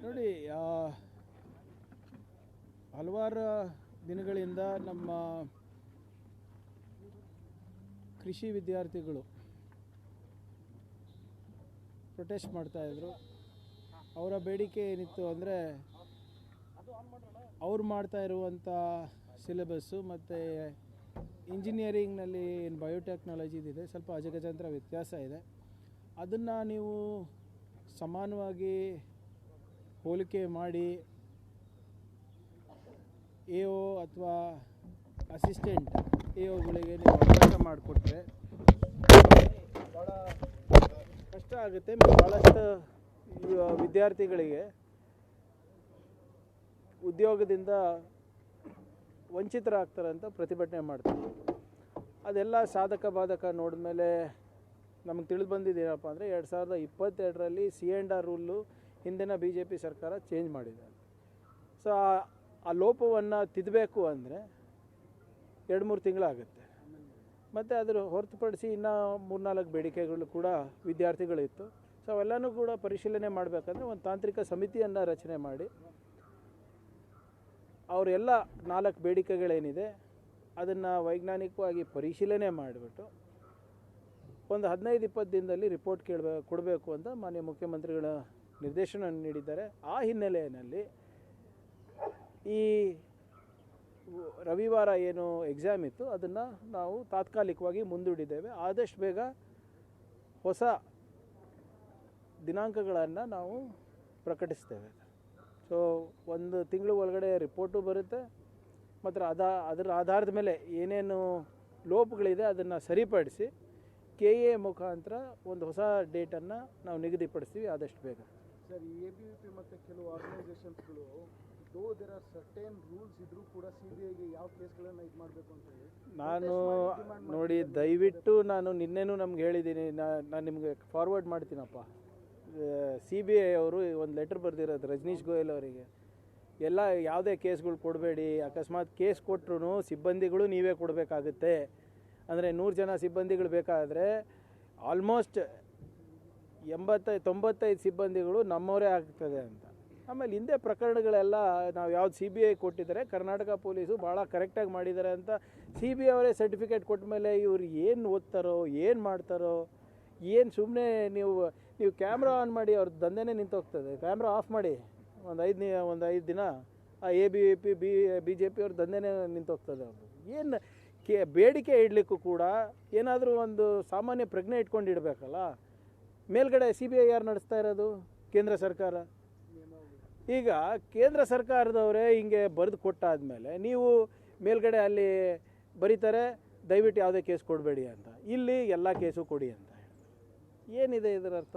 ನೋಡಿ, ಹಲವಾರು ದಿನಗಳಿಂದ ನಮ್ಮ ಕೃಷಿ ವಿದ್ಯಾರ್ಥಿಗಳು ಪ್ರೊಟೆಸ್ಟ್ ಮಾಡ್ತಾಯಿದ್ರು. ಅವರ ಬೇಡಿಕೆ ಏನಿತ್ತು ಅಂದರೆ ಅವ್ರು ಮಾಡ್ತಾ ಇರುವಂಥ ಸಿಲೆಬಸ್ಸು ಮತ್ತು ಇಂಜಿನಿಯರಿಂಗ್ನಲ್ಲಿ ಏನು ಬಯೋಟೆಕ್ನಾಲಜಿದಿದೆ ಸ್ವಲ್ಪ ಅಜಗಜಾಂತರ ವ್ಯತ್ಯಾಸ ಇದೆ. ಅದನ್ನು ನೀವು ಸಮಾನವಾಗಿ ಹೋಲಿಕೆ ಮಾಡಿ ಎ ಒ ಅಥವಾ ಅಸಿಸ್ಟೆಂಟ್ ಎ ಒಗಳಿಗೆ ನೀವು ಅವಕಾಶ ಮಾಡಿಕೊಟ್ರೆ ಭಾಳ ಕಷ್ಟ ಆಗುತ್ತೆ. ಭಾಳಷ್ಟು ವಿದ್ಯಾರ್ಥಿಗಳಿಗೆ ಉದ್ಯೋಗದಿಂದ ವಂಚಿತರಾಗ್ತಾರೆ ಅಂತ ಪ್ರತಿಭಟನೆ ಮಾಡ್ತಾರೆ. ಅದೆಲ್ಲ ಸಾಧಕ ಬಾಧಕ ನೋಡಿದ್ಮೇಲೆ ನಮಗೆ ತಿಳಿದು ಬಂದಿದ್ದೇನಪ್ಪ ಅಂದರೆ 2022ರಲ್ಲಿ C&R ರೂಲು ಹಿಂದಿನ BJP ಸರ್ಕಾರ ಚೇಂಜ್ ಮಾಡಿದೆ. ಸೊ ಆ ಲೋಪವನ್ನು ತಿದ್ದಬೇಕು ಅಂದರೆ 2-3 ತಿಂಗಳಾಗುತ್ತೆ. ಮತ್ತು ಅದರ ಹೊರತುಪಡಿಸಿ ಇನ್ನೂ 3-4 ಬೇಡಿಕೆಗಳು ಕೂಡ ವಿದ್ಯಾರ್ಥಿಗಳಿತ್ತು. ಸೊ ಅವೆಲ್ಲನೂ ಕೂಡ ಪರಿಶೀಲನೆ ಮಾಡಬೇಕಂದ್ರೆ ಒಂದು ತಾಂತ್ರಿಕ ಸಮಿತಿಯನ್ನು ರಚನೆ ಮಾಡಿ ಅವರೆಲ್ಲ 4 ಬೇಡಿಕೆಗಳೇನಿದೆ ಅದನ್ನು ವೈಜ್ಞಾನಿಕವಾಗಿ ಪರಿಶೀಲನೆ ಮಾಡಿಬಿಟ್ಟು ಒಂದು 15-20 ದಿನದಲ್ಲಿ ರಿಪೋರ್ಟ್ ಕೊಡಬೇಕು ಅಂತ ಮಾನ್ಯ ಮುಖ್ಯಮಂತ್ರಿಗಳ ನಿರ್ದೇಶನ ನೀಡಿದ್ದಾರೆ. ಆ ಹಿನ್ನೆಲೆಯಲ್ಲಿ ಈ ರವಿವಾರ ಏನು ಎಕ್ಸಾಮ್ ಇತ್ತು ಅದನ್ನು ನಾವು ತಾತ್ಕಾಲಿಕವಾಗಿ ಮುಂದೂಡಿದ್ದೇವೆ. ಆದಷ್ಟು ಬೇಗ ಹೊಸ ದಿನಾಂಕಗಳನ್ನು ನಾವು ಪ್ರಕಟಿಸ್ತೇವೆ. ಸೊ 1 ತಿಂಗಳು ಒಳಗಡೆ ರಿಪೋರ್ಟು ಬರುತ್ತೆ ಮತ್ತು ಅದರ ಆಧಾರದ ಮೇಲೆ ಏನೇನು ಲೋಪಗಳಿದೆ ಅದನ್ನು ಸರಿಪಡಿಸಿ KA ಮುಖಾಂತರ ಒಂದು ಹೊಸ ಡೇಟನ್ನು ನಾವು ನಿಗದಿಪಡಿಸ್ತೀವಿ ಆದಷ್ಟು ಬೇಗ. ಸರ್, ಈ ABVP ಮತ್ತು ಕೆಲವು ಆರ್ಗನೈಸೇಷನ್ಸ್ಗಳು ದೇರ್ ಆರ್ ಸರ್ಟೇನ್ ರೂಲ್ಸ್ ಇದ್ರೂ ಕೂಡ CBIಗೆ ಯಾವ ಕೇಸ್ಗಳನ್ನು ಇದು ಮಾಡಬೇಕು ಅಂತ ಹೇಳಿ ನಾನು ನೋಡಿ, ದಯವಿಟ್ಟು ನಾನು ನಿನ್ನೆನೂ ನಮ್ಗೆ ಹೇಳಿದ್ದೀನಿ, ನಾನು ನಿಮಗೆ ಫಾರ್ವರ್ಡ್ ಮಾಡ್ತೀನಪ್ಪ. CBI ಅವರು ಒಂದು ಲೆಟರ್ ಬರೆದಿರೋದು ರಜನೀಶ್ ಗೋಯಲ್ ಅವರಿಗೆ, ಎಲ್ಲ ಯಾವುದೇ ಕೇಸ್ಗಳು ಕೊಡಬೇಡಿ, ಅಕಸ್ಮಾತ್ ಕೇಸ್ ಕೊಟ್ಟರು ಸಿಬ್ಬಂದಿಗಳು ನೀವೇ ಕೊಡಬೇಕಾಗುತ್ತೆ. ಅಂದರೆ 100 ಜನ ಸಿಬ್ಬಂದಿಗಳು ಬೇಕಾದರೆ ಆಲ್ಮೋಸ್ಟ್ 80-95 ಸಿಬ್ಬಂದಿಗಳು ನಮ್ಮವರೇ ಆಗ್ತದೆ ಅಂತ. ಆಮೇಲೆ ಹಿಂದೆ ಪ್ರಕರಣಗಳೆಲ್ಲ ನಾವು ಯಾವ್ದು CBI ಕೊಟ್ಟಿದ್ದಾರೆ, ಕರ್ನಾಟಕ ಪೊಲೀಸು ಭಾಳ ಕರೆಕ್ಟಾಗಿ ಮಾಡಿದ್ದಾರೆ ಅಂತ CBI ಅವರೇ ಸರ್ಟಿಫಿಕೇಟ್ ಕೊಟ್ಟ ಮೇಲೆ ಇವ್ರು ಏನು ಓದ್ತಾರೋ ಏನು ಮಾಡ್ತಾರೋ ಏನು ಸುಮ್ಮನೆ ನೀವು ಕ್ಯಾಮ್ರಾ ಆನ್ ಮಾಡಿ ಅವ್ರ ದಂಧೆನೇ ನಿಂತೋಗ್ತದೆ. ಕ್ಯಾಮ್ರಾ ಆಫ್ ಮಾಡಿ ಒಂದು 5 ದಿನ ಆ ABVP BJP ಅವ್ರ ದಂಧೆನೇ ನಿಂತೋಗ್ತದೆ. ಅವರು ಏನು ಬೇಡಿಕೆ ಇಡಲಿಕ್ಕೂ ಕೂಡ ಏನಾದರೂ ಒಂದು ಸಾಮಾನ್ಯ ಪ್ರಜ್ಞೆ ಇಟ್ಕೊಂಡಿಡಬೇಕಲ್ಲ. ಮೇಲ್ಗಡೆ CBI ಯಾರು ನಡೆಸ್ತಾ ಇರೋದು? ಕೇಂದ್ರ ಸರ್ಕಾರ. ಈಗ ಕೇಂದ್ರ ಸರ್ಕಾರದವರೇ ಹಿಂಗೆ ಬರೆದು ಕೊಟ್ಟಾದಮೇಲೆ ನೀವು ಮೇಲ್ಗಡೆ ಅಲ್ಲಿ ಬರೀತಾರೆ ದಯವಿಟ್ಟು ಯಾವುದೇ ಕೇಸ್ ಕೊಡಬೇಡಿ ಅಂತ, ಇಲ್ಲಿ ಎಲ್ಲ ಕೇಸು ಕೊಡಿ ಅಂತ. ಏನಿದೆ ಇದರ ಅರ್ಥ?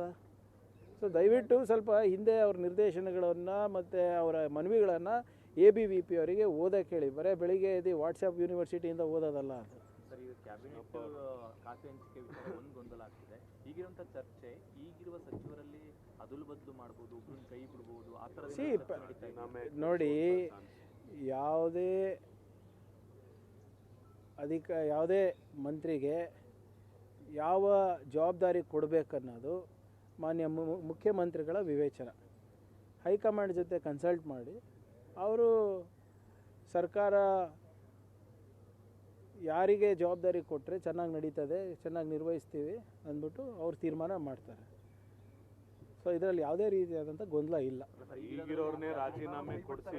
ಸೊ ದಯವಿಟ್ಟು ಸ್ವಲ್ಪ ಹಿಂದೆ ಅವ್ರ ನಿರ್ದೇಶನಗಳನ್ನು ಮತ್ತು ಅವರ ಮನವಿಗಳನ್ನು ABVP ಅವರಿಗೆ ಓದೋಕ್ಕೆ ಹೇಳಿ. ಬರೀ ಬೆಳಿಗ್ಗೆ ಇದು ವಾಟ್ಸಪ್ ಯೂನಿವರ್ಸಿಟಿಯಿಂದ ಓದೋದಲ್ಲ ಅದು. ಸರ್, ಈಗ ಕ್ಯಾಬಿನೆಟ್ ಖಾತೆ ಹಂಚಿಕೆ ವಿಚಾರ ಒಂದು ಗೊಂದಲ ಆಗ್ತಿದೆ. ಈಗಿರುವಂಥ ಚರ್ಚೆ ಈಗಿರುವ ಸಚಿವರಲ್ಲಿ ಅದಲು ಬದಲು ಮಾಡ್ಬೋದು, ಒಬ್ಬರನ್ನ ಕೈ ಬಿಡ್ಬೋದು, ಆ ಥರ. ನೋಡಿ, ಯಾವುದೇ ಮಂತ್ರಿಗೆ ಯಾವ ಜವಾಬ್ದಾರಿ ಕೊಡಬೇಕನ್ನೋದು ಮಾನ್ಯ ಮುಖ್ಯಮಂತ್ರಿಗಳ ವಿವೇಚನ. ಹೈಕಮಾಂಡ್ ಜೊತೆ ಕನ್ಸಲ್ಟ್ ಮಾಡಿ ಅವರು ಸರ್ಕಾರ ಯಾರಿಗೆ ಜವಾಬ್ದಾರಿ ಕೊಟ್ಟರೆ ಚೆನ್ನಾಗಿ ನಡೀತದೆ, ಚೆನ್ನಾಗಿ ನಿರ್ವಹಿಸ್ತೀವಿ ಅಂದ್ಬಿಟ್ಟು ಅವ್ರು ತೀರ್ಮಾನ ಮಾಡ್ತಾರೆ. ಸೊ ಇದರಲ್ಲಿ ಯಾವುದೇ ರೀತಿಯಾದಂಥ ಗೊಂದಲ ಇಲ್ಲ. ಈಗಿರೋರನ್ನೇ ರಾಜೀನಾಮೆ ಕೊಡಿಸಿ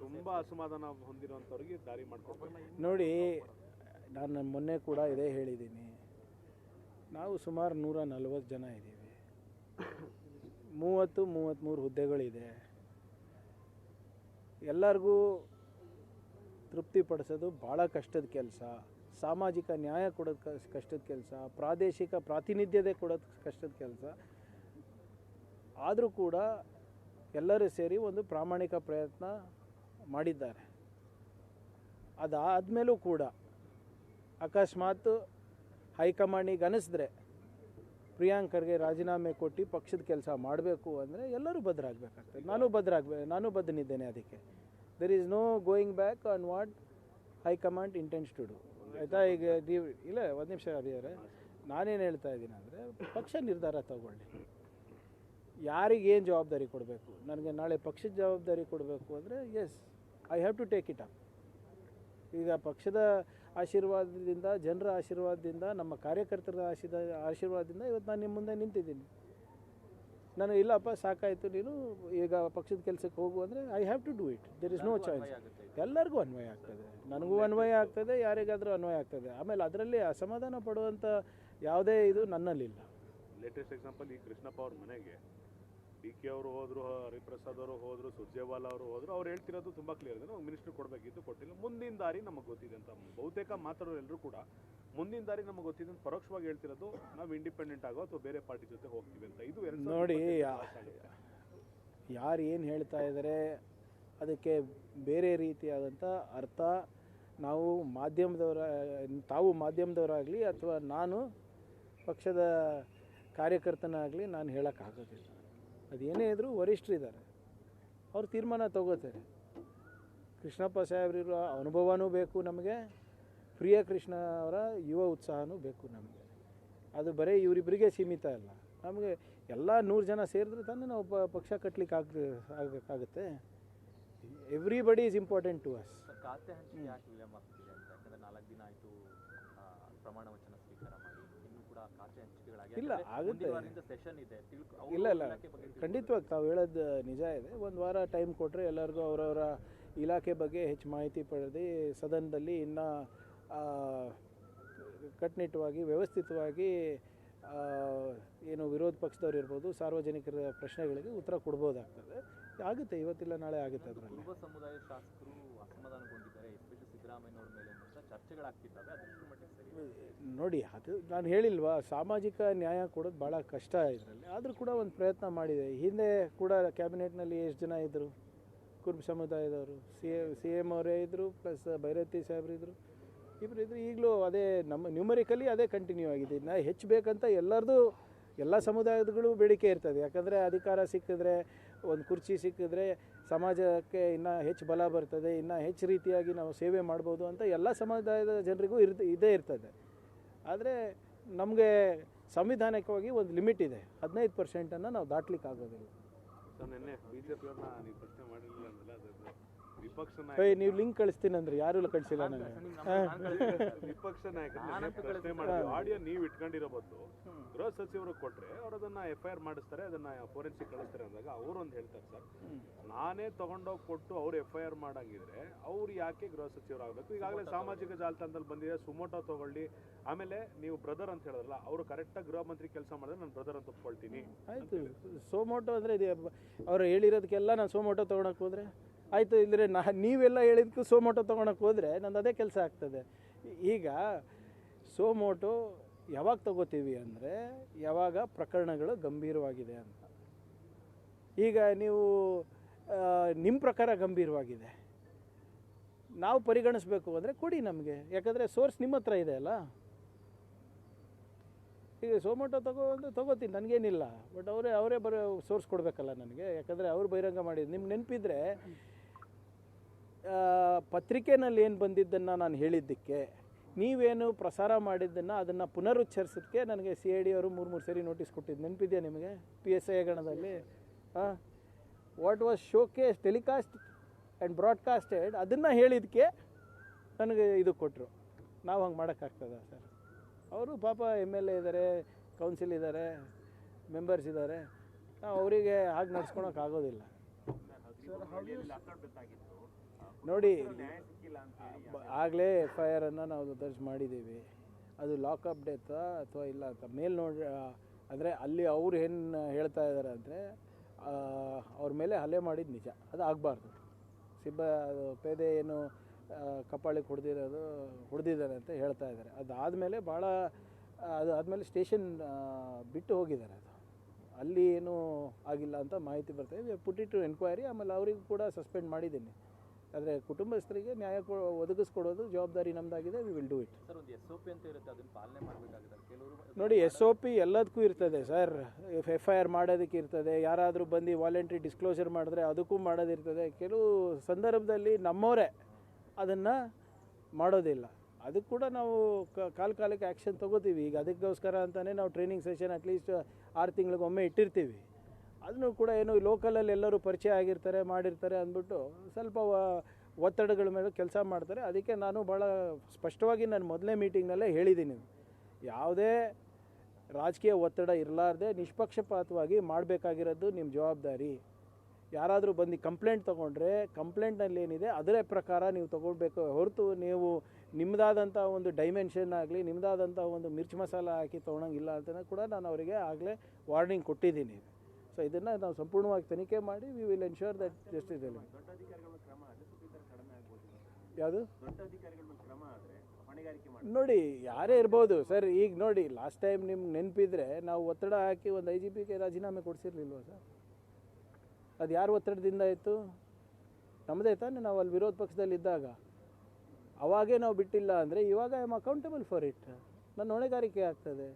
ತುಂಬ ಅಸಮಾಧಾನ ಹೊಂದಿರುವಂಥವ್ರಿಗೆ ದಾರಿ ಮಾಡ್ಕೊಡ್ತಾರೆ. ನೋಡಿ, ನಾನು ಮೊನ್ನೆ ಕೂಡ ಇದೇ ಹೇಳಿದ್ದೀನಿ, ನಾವು ಸುಮಾರು 140 ಜನ ಇದ್ದೀವಿ, 30-33 ಹುದ್ದೆಗಳಿದೆ. ಎಲ್ಲರಿಗೂ ತೃಪ್ತಿಪಡಿಸೋದು ಭಾಳ ಕಷ್ಟದ ಕೆಲಸ. ಸಾಮಾಜಿಕ ನ್ಯಾಯ ಕೊಡೋದು ಕಷ್ಟದ ಕೆಲಸ, ಪ್ರಾದೇಶಿಕ ಪ್ರಾತಿನಿಧ್ಯತೆ ಕೊಡೋದು ಕಷ್ಟದ ಕೆಲಸ. ಆದರೂ ಕೂಡ ಎಲ್ಲರೂ ಸೇರಿ ಒಂದು ಪ್ರಾಮಾಣಿಕ ಪ್ರಯತ್ನ ಮಾಡಿದ್ದಾರೆ. ಅದಾದಮೇಲೂ ಕೂಡ ಅಕಸ್ಮಾತ್ ಹೈಕಮಾಂಡಿಗೆ ಅನಿಸಿದ್ರೆ ಪ್ರಿಯಾಂಕ್ ಖರ್ಗೆ ರಾಜೀನಾಮೆ ಕೊಟ್ಟು ಪಕ್ಷದ ಕೆಲಸ ಮಾಡಬೇಕು ಅಂದರೆ ಎಲ್ಲರೂ ಬದ್ಧರಾಗಬೇಕಾಗ್ತದೆ. ನಾನು ಬದ್ಧನಿದ್ದೇನೆ ಅದಕ್ಕೆ. There is no going back on what high command intends to do. ಆಯಿತಾ? ಈಗ ನೀವು ಇಲ್ಲ, ಒಂದು ನಿಮಿಷ ಅಭಿಯವರೇ, ನಾನೇನು ಹೇಳ್ತಾ ಇದ್ದೀನಿ ಅಂದರೆ ಪಕ್ಷ ನಿರ್ಧಾರ ತಗೊಳ್ಳಿ. ಯಾರಿಗೇನು ಜವಾಬ್ದಾರಿ ಕೊಡಬೇಕು, ನನಗೆ ನಾಳೆ ಪಕ್ಷದ ಜವಾಬ್ದಾರಿ ಕೊಡಬೇಕು ಅಂದರೆ yes I have to take it up. ಈಗ ಪಕ್ಷದ ಆಶೀರ್ವಾದದಿಂದ, ಜನರ ಆಶೀರ್ವಾದದಿಂದ, ನಮ್ಮ ಕಾರ್ಯಕರ್ತರ ಆಶೀರ್ವಾದದಿಂದ ಇವತ್ತು ನಾನು ನಿಮ್ಮ ಮುಂದೆ ನಿಂತಿದ್ದೀನಿ. ನಾನು ಇಲ್ಲಪ್ಪ ಸಾಕಾಯಿತು, ನೀನು ಈಗ ಪಕ್ಷದ ಕೆಲಸಕ್ಕೆ ಹೋಗು ಅಂದರೆ I have to do it. There is no choice. ಎಲ್ಲರಿಗೂ ಅನ್ವಯ ಆಗ್ತದೆ, ನನಗೂ ಅನ್ವಯ ಆಗ್ತದೆ, ಯಾರಿಗಾದರೂ ಅನ್ವಯ ಆಗ್ತದೆ. ಆಮೇಲೆ ಅದರಲ್ಲಿ ಅಸಮಾಧಾನ ಪಡುವಂಥ ಯಾವುದೇ ಇದು ನನ್ನಲ್ಲಿಲ್ಲ. ಲೇಟೆಸ್ಟ್ ಎಕ್ಸಾಂಪಲ್ ಈ ಕೃಷ್ಣಪ್ಪ ಅವ್ರ ಮನೆಗೆ ಡಿ ಕೆ ಅವರು ಹೋದ್ರು, ಹರಿಪ್ರಸಾದ್ ಅವರು ಹೋದ್ರು, ಸುರ್ಜೇವಾಲಾ ಅವರು ಹೋದ್ರು. ಅವ್ರು ಹೇಳ್ತಿರೋದು ತುಂಬ ಕ್ಲಿಯರ್ ಇದೆ, ನಾವು ಮಿನಿಸ್ಟರ್ ಕೊಡಬೇಕಿತ್ತು, ಕೊಟ್ಟಿಲ್ಲ. ಮುಂದಿನ ದಾರಿ ನಮಗೆ ಗೊತ್ತಿದೆ ಅಂತ ಬಹುತೇಕ ಮಾತಾಡೋರು ಎಲ್ಲರೂ ಕೂಡ ಮುಂದಿನ ದಾರಿ ನಮಗೆ ಗೊತ್ತಿದೆ ಅಂತ ಪರೋಕ್ಷವಾಗಿ ಹೇಳ್ತಿರೋದು. ನಾವು ಇಂಡಿಪೆಂಡೆಂಟ್ ಆಗೋ ಅಥವಾ ಬೇರೆ ಪಾರ್ಟಿ ಜೊತೆ ಹೋಗ್ತೀವಿ ಅಂತ. ಇದು ನೋಡಿ, ಯಾರು ಏನು ಹೇಳ್ತಾ ಇದ್ದಾರೆ ಅದಕ್ಕೆ ಬೇರೆ ರೀತಿಯಾದಂಥ ಅರ್ಥ ನಾವು ತಾವು ಮಾಧ್ಯಮದವರಾಗಲಿ ಅಥವಾ ನಾನು ಪಕ್ಷದ ಕಾರ್ಯಕರ್ತನಾಗಲಿ ನಾನು ಹೇಳೋಕ್ಕಾಗೋದಿಲ್ಲ. ಅದೇನೇ ಇದ್ದರೂ ವರಿಷ್ಠರಿದ್ದಾರೆ, ಅವ್ರು ತೀರ್ಮಾನ ತಗೋತಾರೆ. ಕೃಷ್ಣಪ್ಪ ಸಾಹೇಬ್ರಿರೋ ಅನುಭವನೂ ಬೇಕು ನಮಗೆ, ಪ್ರಿಯ ಕೃಷ್ಣ ಅವರ ಯುವ ಉತ್ಸಾಹನೂ ಬೇಕು ನಮಗೆ. ಅದು ಬರೀ ಇವರಿಬ್ಬರಿಗೆ ಸೀಮಿತ ಅಲ್ಲ, ನಮಗೆ ಎಲ್ಲ 100 ಜನ ಸೇರಿದ್ರೆ ತಾನೇ ನಾವು ಪಕ್ಷ ಕಟ್ಟಲಿಕ್ಕೆ ಆಗಬೇಕಾಗುತ್ತೆ. Everybody is important to us. ಖಾತೆ ಹಂಚಿಕೆ ಯಾಕೆ ವಿಳಂಬ ಆಗ್ತಿದೆ ಅಂತ? ಯಾಕಂದರೆ 4 ದಿನ ಆಯಿತು ಪ್ರಮಾಣ ವಚನ ಸ್ವೀಕಾರ ಮಾಡಿ, ಇನ್ನೂ ಕೂಡ ಖಾತೆ ಹಂಚಿಕೆಗಳಾಗಿ ಇಲ್ಲ ಆಗುತ್ತೆ. ಸೆಷನ್ ಇದೆ. ಇಲ್ಲ ಖಂಡಿತವಾಗಿ ತಾವು ಹೇಳೋದು ನಿಜ ಇದೆ. ಒಂದು ವಾರ ಟೈಮ್ ಕೊಟ್ಟರೆ ಎಲ್ಲರಿಗೂ ಅವರವರ ಇಲಾಖೆ ಬಗ್ಗೆ ಹೆಚ್ಚು ಮಾಹಿತಿ ಪಡೆದು ಸದನದಲ್ಲಿ ಇನ್ನೂ ಕಟ್ಟುನಿಟ್ಟವಾಗಿ ವ್ಯವಸ್ಥಿತವಾಗಿ ಏನು ವಿರೋಧ ಪಕ್ಷದವ್ರು ಇರ್ಬೋದು, ಸಾರ್ವಜನಿಕರ ಪ್ರಶ್ನೆಗಳಿಗೆ ಉತ್ತರ ಕೊಡ್ಬೋದಾಗ್ತದೆ. ಆಗುತ್ತೆ, ಇವತ್ತಿಲ್ಲ ನಾಳೆ ಆಗುತ್ತೆ. ಅದರಲ್ಲಿ ಕುರುಬ ಸಮುದಾಯ ಶಾಸಕರು ಅಸಮಾಧಾನಗೊಂಡಿದ್ದಾರೆ, ಎಸ್ಪೆಷಲಿ ಸಿದ್ದರಾಮಯ್ಯನವ್ರ ಮೇಲೆ ಅಂತ ಚರ್ಚೆಗಳಾಗ್ತಿದ್ದಾವೆ. ಅದಷ್ಟು ಮಟ್ಟಿಗೆ ಸರಿ ನೋಡಿ, ಅದು ನಾನು ಹೇಳಿಲ್ವಾ, ಸಾಮಾಜಿಕ ನ್ಯಾಯ ಕೊಡೋದು ಭಾಳ ಕಷ್ಟ ಇದರಲ್ಲಿ. ಆದರೂ ಕೂಡ ಒಂದು ಪ್ರಯತ್ನ ಮಾಡಿದೆ. ಹಿಂದೆ ಕೂಡ ಕ್ಯಾಬಿನೆಟ್ನಲ್ಲಿ ಎಷ್ಟು ಜನ ಇದ್ದರು ಕುರುಬ ಸಮುದಾಯದವರು? ಸಿ ಎಮ್ ಅವರೇ ಇದ್ದರು, ಪ್ಲಸ್ ಭೈರತಿ ಸಾಹೇಬ್ರು ಇದ್ದರು, ಇಬ್ಬರು ಇದ್ದರು. ಈಗಲೂ ಅದೇ ನಮ್ಮ ನ್ಯೂಮರಿಕಲಿ ಅದೇ ಕಂಟಿನ್ಯೂ ಆಗಿದೆ. ಇನ್ನು ಹೆಚ್ಚು ಬೇಕಂತ ಎಲ್ಲ ಸಮುದಾಯದಗಳು ಬೇಡಿಕೆ ಇರ್ತದೆ. ಯಾಕಂದರೆ ಅಧಿಕಾರ ಸಿಕ್ಕಿದ್ರೆ, ಒಂದು ಕುರ್ಚಿ ಸಿಕ್ಕಿದ್ರೆ ಸಮಾಜಕ್ಕೆ ಇನ್ನೂ ಹೆಚ್ಚು ಬಲ ಬರ್ತದೆ, ಇನ್ನೂ ಹೆಚ್ಚು ರೀತಿಯಾಗಿ ನಾವು ಸೇವೆ ಮಾಡ್ಬೋದು ಅಂತ ಎಲ್ಲ ಸಮುದಾಯದ ಜನರಿಗೂ ಇದೇ ಇರ್ತದೆ. ಆದರೆ ನಮಗೆ ಸಂವಿಧಾನಿಕವಾಗಿ ಒಂದು ಲಿಮಿಟ್ ಇದೆ, 15% ನಾವು ದಾಟ್ಲಿಕ್ಕೆ ಆಗೋದಿಲ್ಲ. ನಿನ್ನೆ ಬಿಜೆಪಿಯವ್ರನ್ನ ನೀವು ಪ್ರಶ್ನೆ ಮಾಡಿರಲಿಲ್ಲ ಅಂದ್ರೆ ಅದು ವಿಪಕ್ಷ ನೀವು ಲಿಂಕ್ ಕಳಿಸ್ತೀನಿ ಅಂದ್ರೆ ಯಾರು ಕಳಿಸಿಲ್ಲ ನನಗೆ. ವಿಪಕ್ಷ ನಾಯಕರು ಪ್ರಶ್ನೆ ಮಾಡಿದ್ರು, ಆಡಿಯೋ ನೀವು ಇಟ್ಕೊಂಡಿರೋ ಬದಲು ಗೃಹ ಸಚಿವರು ಕೊಟ್ರೆ ಅವ್ರು ಅದನ್ನ FIR ಮಾಡಿಸ್ತಾರೆ, ಅದನ್ನ ಫೋರೆನ್ಸಿಕ್ ಕಳಿಸ್ತಾರೆ ಅಂದಾಗ ಅವ್ರು ಒಂದು ಹೇಳ್ತಾರೆ, ಸರ್ ನಾನೇ ತಗೊಂಡೋಗಿ ಕೊಟ್ಟು ಅವ್ರು FIR ಮಾಡಂಗಿದ್ರೆ ಅವ್ರು ಯಾಕೆ ಗೃಹ ಸಚಿವರು ಆಗಬೇಕು? ಈಗಾಗಲೇ ಸಾಮಾಜಿಕ ಜಾಲತಾಣದಲ್ಲಿ ಬಂದಿದೆ, ಸುಮೋಟೋ ತಗೊಳ್ಳಿ, ಆಮೇಲೆ ನೀವು ಬ್ರದರ್ ಅಂತ ಹೇಳಿದ್ರಲ್ಲ, ಅವರು ಕರೆಕ್ಟಾಗಿ ಗೃಹ ಮಂತ್ರಿ ಕೆಲಸ ಮಾಡಿದ್ರೆ ನಾನು ಬ್ರದರ್ ಅಂತ ಒಪ್ಕೊಳ್ತೀನಿ. ಆಯಿತು, ಸೋಮೋಟೋ ಅಂದರೆ ಅವ್ರು ಹೇಳಿರೋದಕ್ಕೆಲ್ಲ ನಾನು ಸೋಮೋಟೋ ತೊಗೊಳಕ್ಕೆ ಹೋದರೆ ಆಯಿತು, ಇಲ್ಲದ್ರೆ ನೀವೆಲ್ಲ ಹೇಳಿದ್ಕು ಸೋಮೋಟೋ ತೊಗೊಳಕ್ಕೆ ಹೋದರೆ ನಂದು ಅದೇ ಕೆಲಸ ಆಗ್ತದೆ. ಈಗ ಸೋಮೋಟೋ ಯಾವಾಗ ತಗೋತೀವಿ ಅಂದರೆ ಯಾವಾಗ ಪ್ರಕರಣಗಳು ಗಂಭೀರವಾಗಿದೆ ಅಂತ. ಈಗ ನೀವು ನಿಮ್ಮ ಪ್ರಕಾರ ಗಂಭೀರವಾಗಿದೆ, ನಾವು ಪರಿಗಣಿಸ್ಬೇಕು ಅಂದರೆ ಕೊಡಿ ನಮಗೆ, ಯಾಕಂದರೆ ಸೋರ್ಸ್ ನಿಮ್ಮ ಹತ್ರ ಇದೆ ಅಲ್ಲ. ಈಗ ಸೋಮೋಟೋ ತಗೋತೀನಿ, ನನಗೇನಿಲ್ಲ. ಬಟ್ ಅವರೇ ಸೋರ್ಸ್ ಕೊಡಬೇಕಲ್ಲ ನನಗೆ, ಯಾಕಂದರೆ ಅವ್ರು ಬಹಿರಂಗ ಮಾಡಿದ್ದು. ನಿಮ್ಗೆ ನೆನಪಿದ್ರೆ ಪತ್ರಿಕೆಯಲ್ಲಿ ಏನು ಬಂದಿದ್ದನ್ನು ನಾನು ಹೇಳಿದ್ದಕ್ಕೆ, ನೀವೇನು ಪ್ರಸಾರ ಮಾಡಿದ್ದನ್ನು ಅದನ್ನು ಪುನರುಚ್ಚರಿಸೋದಕ್ಕೆ ನನಗೆ CID ಅವರು 3 ಸರಿ ನೋಟಿಸ್ ಕೊಟ್ಟಿದ್ದು ನೆನಪಿದೆಯಾ ನಿಮಗೆ? PSI ಗಣದಲ್ಲಿ what was showcase telecast and broadcasted ಅದನ್ನು ಹೇಳಿದ್ದಕ್ಕೆ ನನಗೆ ಇದು ಕೊಟ್ಟರು. ನಾವು ಹಂಗೆ ಮಾಡೋಕ್ಕಾಗ್ತದ ಸರ್? ಅವರು ಪಾಪ MLA ಇದ್ದಾರೆ, ಕೌನ್ಸಿಲ್ ಇದ್ದಾರೆ, ಮೆಂಬರ್ಸ್ ಇದ್ದಾರೆ, ನಾವು ಅವರಿಗೆ ಹಾಗೆ ನಡ್ಸ್ಕೊಳಕ್ಕಾಗೋದಿಲ್ಲ. ನೋಡಿ, ಆಗಲೇ FIR ನಾವು ದರ್ಜ್ ಮಾಡಿದ್ದೀವಿ. ಅದು ಲಾಕಪ್ ಡೆತ್ತಾ ಅಥವಾ ಇಲ್ಲ ಅಂತ ಮೇಲೆ ನೋಡಿ, ಅಂದರೆ ಅಲ್ಲಿ ಅವ್ರು ಏನು ಹೇಳ್ತಾ ಇದ್ದಾರೆ ಅಂದರೆ ಅವ್ರ ಮೇಲೆ ಹಲ್ಲೆ ಮಾಡಿದ್ದು ನಿಜ, ಅದು ಆಗಬಾರ್ದು. ಪೇದೆ ಏನು ಕಪಾಳಿಗೆ ಹೊಡೆದಿದ್ದಾರೆ ಅಂತ ಹೇಳ್ತಾ ಇದ್ದಾರೆ. ಅದಾದಮೇಲೆ ಅದು ಆದಮೇಲೆ ಸ್ಟೇಷನ್ ಬಿಟ್ಟು ಹೋಗಿದ್ದಾರೆ. ಅಲ್ಲಿ ಏನೂ ಆಗಿಲ್ಲ ಅಂತ ಮಾಹಿತಿ ಬರ್ತದೆ. Put it to enquiry. ಆಮೇಲೆ ಅವರಿಗೂ ಕೂಡ ಸಸ್ಪೆಂಡ್ ಮಾಡಿದ್ದೀನಿ. ಆದರೆ ಕುಟುಂಬಸ್ಥರಿಗೆ ನ್ಯಾಯ ಒದಗಿಸ್ಕೊಡೋದು ಜವಾಬ್ದಾರಿ ನಮ್ಮದಾಗಿದೆ. We will do it. Sir, ಒಂದು SOP ಅಂತ ಇರುತ್ತೆ, ಅದನ್ನು ಪಾಲನೆ ಮಾಡಬೇಕಾಗುತ್ತೆ. ಕೆಲವರು ನೋಡಿ, SOP ಎಲ್ಲದಕ್ಕೂ ಇರ್ತದೆ ಸರ್. FIR ಮಾಡೋದಕ್ಕೆ ಇರ್ತದೆ, ಯಾರಾದರೂ ಬಂದು ವಾಲಂಟ್ರಿ ಡಿಸ್ಕ್ಲೋಸರ್ ಮಾಡಿದ್ರೆ ಅದಕ್ಕೂ ಮಾಡೋದಿರ್ತದೆ. ಕೆಲವು ಸಂದರ್ಭದಲ್ಲಿ ನಮ್ಮವರೇ ಅದನ್ನು ಮಾಡೋದಿಲ್ಲ. ಅದಕ್ಕೆ ಕೂಡ ನಾವು ಕಾಲಕ್ಕೆ ಆ್ಯಕ್ಷನ್ ತೊಗೋತೀವಿ. ಈಗ ಅದಕ್ಕೋಸ್ಕರ ಅಂತಲೇ ನಾವು ಟ್ರೈನಿಂಗ್ ಸೆಷನ್ ಅಟ್ಲೀಸ್ಟ್ 6 ತಿಂಗಳಿಗೊಮ್ಮೆ ಇಟ್ಟಿರ್ತೀವಿ. ಅದನ್ನು ಕೂಡ ಏನು ಲೋಕಲಲ್ಲಿ ಎಲ್ಲರೂ ಪರಿಚಯ ಆಗಿರ್ತಾರೆ ಮಾಡಿರ್ತಾರೆ ಅಂದ್ಬಿಟ್ಟು ಸ್ವಲ್ಪ ಒತ್ತಡಗಳ ಮೇಲೆ ಕೆಲಸ ಮಾಡ್ತಾರೆ. ಅದಕ್ಕೆ ನಾನು ಭಾಳ ಸ್ಪಷ್ಟವಾಗಿ ನಾನು ಮೊದಲನೇ ಮೀಟಿಂಗ್ನಲ್ಲೇ ಹೇಳಿದ್ದೀನಿ, ಯಾವುದೇ ರಾಜಕೀಯ ಒತ್ತಡ ಇರಲಾರ್ದೆ ನಿಷ್ಪಕ್ಷಪಾತವಾಗಿ ಮಾಡಬೇಕಾಗಿರೋದು ನಿಮ್ಮ ಜವಾಬ್ದಾರಿ. ಯಾರಾದರೂ ಬಂದು ಕಂಪ್ಲೇಂಟ್ ತೊಗೊಂಡ್ರೆ ಕಂಪ್ಲೇಂಟ್ನಲ್ಲಿ ಏನಿದೆ ಅದರ ಪ್ರಕಾರ ನೀವು ತೊಗೊಳ್ಬೇಕು ಹೊರತು ನೀವು ನಿಮ್ಮದಾದಂಥ ಒಂದು ಡೈಮೆನ್ಷನ್ ಆಗಲಿ ನಿಮ್ಮದಾದಂಥ ಒಂದು ಮಿರ್ಚ್ ಮಸಾಲ ಹಾಕಿ ತೊಗೊಳಂಗಿಲ್ಲ ಅಂತ ಕೂಡ ನಾನು ಅವರಿಗೆ ಆಗಲೇ ವಾರ್ನಿಂಗ್ ಕೊಟ್ಟಿದ್ದೀನಿ. ಸೊ ಇದನ್ನು ನಾವು ಸಂಪೂರ್ಣವಾಗಿ ತನಿಖೆ ಮಾಡಿ we will ensure that justice ಇದೆ. ಯಾವುದು ನೋಡಿ ಯಾರೇ ಇರ್ಬೋದು ಸರ್. ಈಗ ನೋಡಿ ಲಾಸ್ಟ್ ಟೈಮ್ ನಿಮ್ಗೆ ನೆನಪಿದ್ರೆ ನಾವು ಒತ್ತಡ ಹಾಕಿ ಒಂದು IGPಗೆ ರಾಜೀನಾಮೆ ಕೊಡಿಸಿರ್ಲಿಲ್ವ ಸರ್? ಅದು ಯಾರು ಒತ್ತಡದಿಂದ ಆಯಿತು? ನಮ್ಮದೇ ತಾನೆ. ನಾವು ಅಲ್ಲಿ ವಿರೋಧ ಪಕ್ಷದಲ್ಲಿದ್ದಾಗ ಅವಾಗೇ ನಾವು ಬಿಟ್ಟಿಲ್ಲ ಅಂದರೆ ಇವಾಗ I am accountable for it. ನನ್ನ ಹೊಣೆಗಾರಿಕೆ ಆಗ್ತದೆ.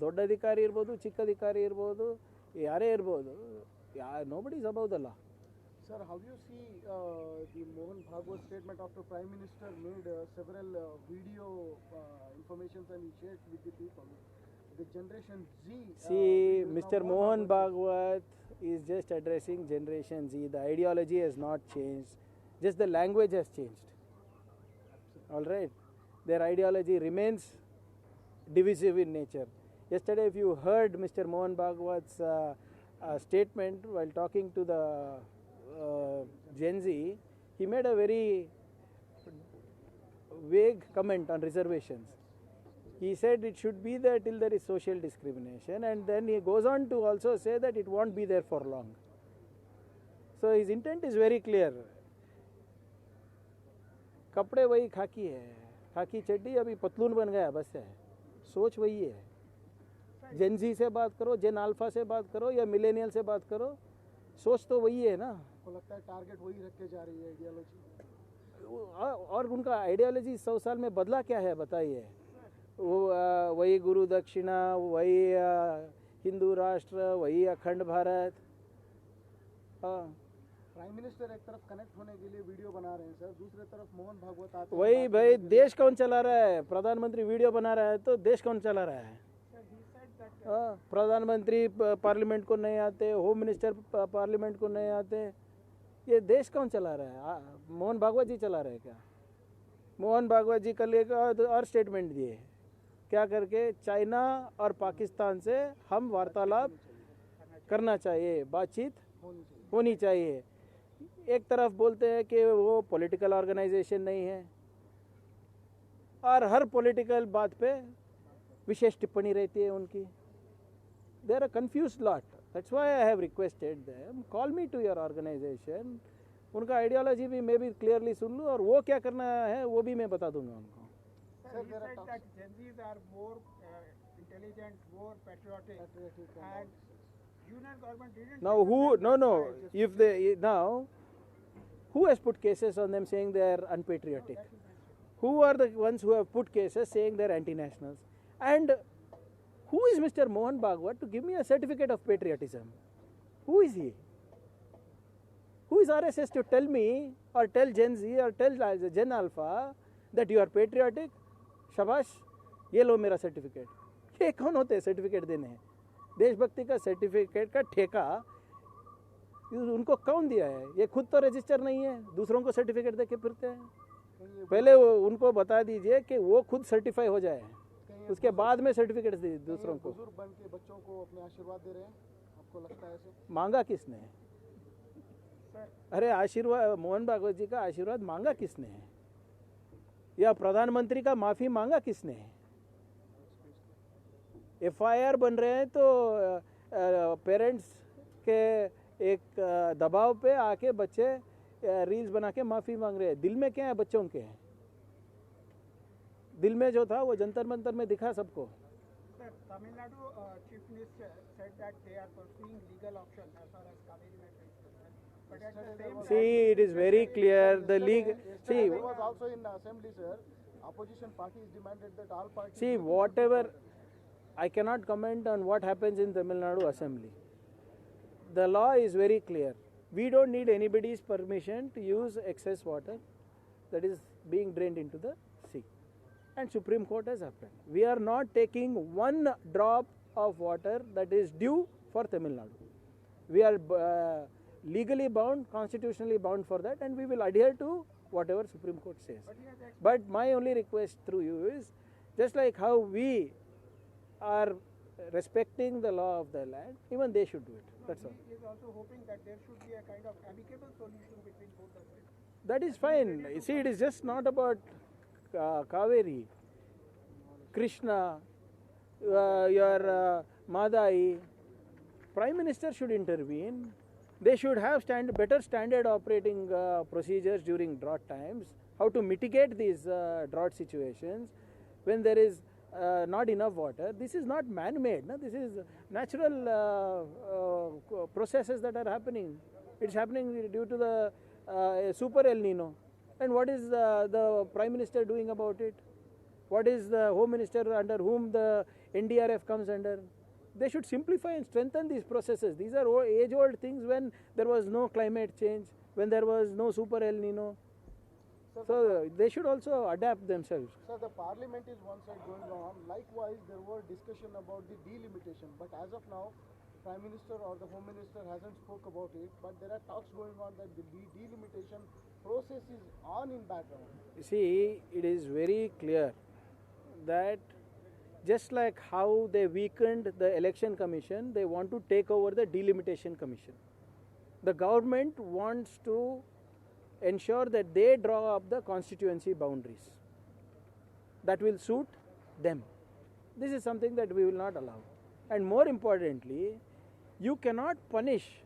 ದೊಡ್ಡ ಅಧಿಕಾರಿ ಇರ್ಬೋದು, ಚಿಕ್ಕ ಅಧಿಕಾರಿ ಇರ್ಬೋದು, ಯಾರೇ ಇರ್ಬೋದು, nobody is above the law. Sir, how do you see the Mohan Bhagwat statement after Prime Minister made several video informations and he shared with the people? The Generation Z. See, Mr. Mohan Bhagwat is just addressing Generation Z. The ideology has not changed. Just the language has changed. All right? Their ideology remains divisive in nature. Yesterday, if you heard Mr. Mohan Bhagwat's statement while talking to the Gen Z, he made a very vague comment on reservations. He said it should be there till there is social discrimination, and then he goes on to also say that it won't be there for long. So his intent is very clear. कपड़े वही खाकी है, खाकी चड्डी अभी पतलून बन गया बस है. सोच वही है. जेन जी से बात करो, जेन अल्फा से बात करो या मिलेनियल से बात करो, सोच तो वही है ना. आपको लगता है टारगेट वही रख के जा रही है आइडियोलॉजी? और उनका आइडियोलॉजी 100 साल में बदला क्या है बताइए? वो वही गुरु दक्षिणा, वही हिंदू राष्ट्र, वही अखंड भारत. प्राइम मिनिस्टर एक तरफ कनेक्ट होने के लिए वीडियो बना रहे हैं सर, दूसरी तरफ मोहन भागवत आते हैं. वही भाई, देश कौन चला रहा है? प्रधानमंत्री वीडियो बना रहा है तो देश कौन चला रहा है? प्रधानमंत्री पार्लियामेंट को नहीं आते, होम मिनिस्टर पार्लियामेंट को नहीं आते, ये देश कौन चला रहा है? मोहन भागवत जी चला रहे हैं क्या? मोहन भागवत जी कल एक और स्टेटमेंट दिए, क्या करके, चाइना और पाकिस्तान से हम वार्तालाप करना चाहिए, बातचीत होनी चाहिए. एक तरफ बोलते हैं कि वो पॉलिटिकल ऑर्गेनाइजेशन नहीं है और हर पॉलिटिकल बात पे विशेष टिप्पणी रहती है उनकी. They are a confused lot. That's why I have requested them, call me to your organization. उनका आइडियोलॉजी भी मैं भी क्लियरली सुन लूँ और वो क्या करना है वो भी मैं बता दूंगा उनको. Sir, there are that Gen Zs are more intelligent, more patriotic, and Union government didn't. Now who? No. If they now, who has put cases on them saying they are unpatriotic? Who are the ones who have put cases saying they are anti-nationals? And who is Mr. Mohan Bhagwat to give me a certificate of patriotism? Who is he? Who is RSS to tell me or tell Gen Z or tell Gen Alpha that you are patriotic? शाबाश, ये लो मेरा certificate. ये कौन होते हैं certificate देने हैं? देशभक्ति का सर्टिफिकेट का ठेका उनको कौन दिया है? ये खुद तो रजिस्टर नहीं है, दूसरों को सर्टिफिकेट दे के फिरते हैं. पहले उनको बता दीजिए कि वो खुद सर्टिफाई हो जाए, उसके बाद में सर्टिफिकेट दे दूसरों को. बुजुर्ग बन के बच्चों को अपने आशीर्वाद दे रहे हैं, आपको लगता है ऐसे? मांगा किसने? अरे आशीर्वाद, मोहन भागवत जी का आशीर्वाद मांगा किसने है? या प्रधानमंत्री का माफी मांगा किसने है? FIR बन रहे हैं तो पेरेंट्स के एक दबाव पे आके बच्चे रील्स बना के माफी मांग रहे हैं. दिल में क्या है बच्चों के? दिल में जो था वो जंतर मंतर में दिखा सबको. Sir, Tamil Nadu chief minister said that they are pursuing legal option as far as Kaveri matter is concerned. But at the same time, See, it is very clear. The league. See, There was also in assembly, sir. Opposition parties demanded that all parties. see, whatever. I cannot comment on what happens in Tamil Nadu assembly. The law is very clear. We don't need anybody's permission to use excess water that is being drained into the sea. And Supreme Court has happened. We are not taking one drop of water that is due for Tamil Nadu. We are legally bound, constitutionally bound for that, and we will adhere to whatever Supreme Court says. But my only request through you is, just like how we are respecting the law of the land, even they should do it. That's all. He is also hoping that there should be a kind of amicable solution between both the states. That is fine. You see, it is just not about Kaveri, Krishna, your Madai. Prime Minister should intervene. They should have better standard operating procedures during drought times, how to mitigate these drought situations when there is not enough water. This is not man-made. No? This is natural processes that are happening. It's happening due to the super El Nino. And what is the Prime Minister doing about it? What is the Home Minister under whom the NDRF comes under? They should simplify and strengthen these processes. These are age-old things when there was no climate change, when there was no super El Nino. So they should also adapt themselves. Sir, the parliament is one side going on. Likewise, there were discussion about the delimitation. But as of now, Prime Minister or the Home Minister hasn't spoke about it. But there are talks going on that the delimitation process is on in background. You see, it is very clear that just like how they weakened the election commission, they want to take over the delimitation commission. The government wants to ensure that they draw up the constituency boundaries that will suit them. This is something that we will not allow. And more importantly, you cannot punish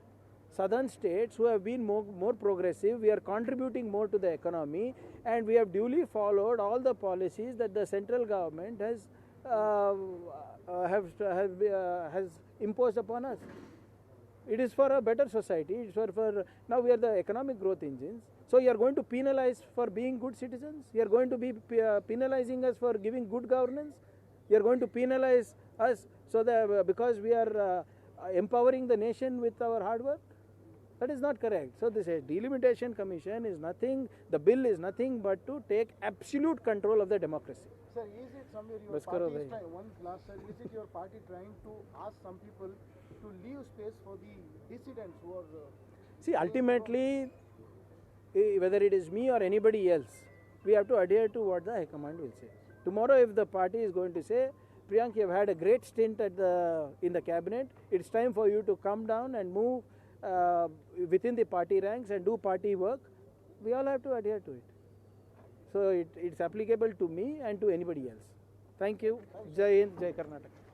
southern states who have been more progressive. We are contributing more to the economy, and we have duly followed all the policies that the central government has imposed upon us. It is for a better society. It's for now we are the economic growth engines. So you are going to penalize for being good citizens. You are going to be penalizing us for giving good governance. You are going to penalize us so that because we are empowering the nation with our hard work. That is not correct. So this delimitation commission is nothing. The bill is nothing but to take absolute control of the democracy. Sir, is it somewhere your party is trying, one last sir, is it your party trying to ask some people to leave space for the dissidents who are... See, ultimately, whether it is me or anybody else, we have to adhere to what the High Command will say. Tomorrow, if the party is going to say, Priyank, you have had a great stint in the cabinet, it's time for you to come down and move within the party ranks and do party work, we all have to adhere to it. So it's applicable to me and to anybody else. Thank you. Jai Hind, Jai Karnataka.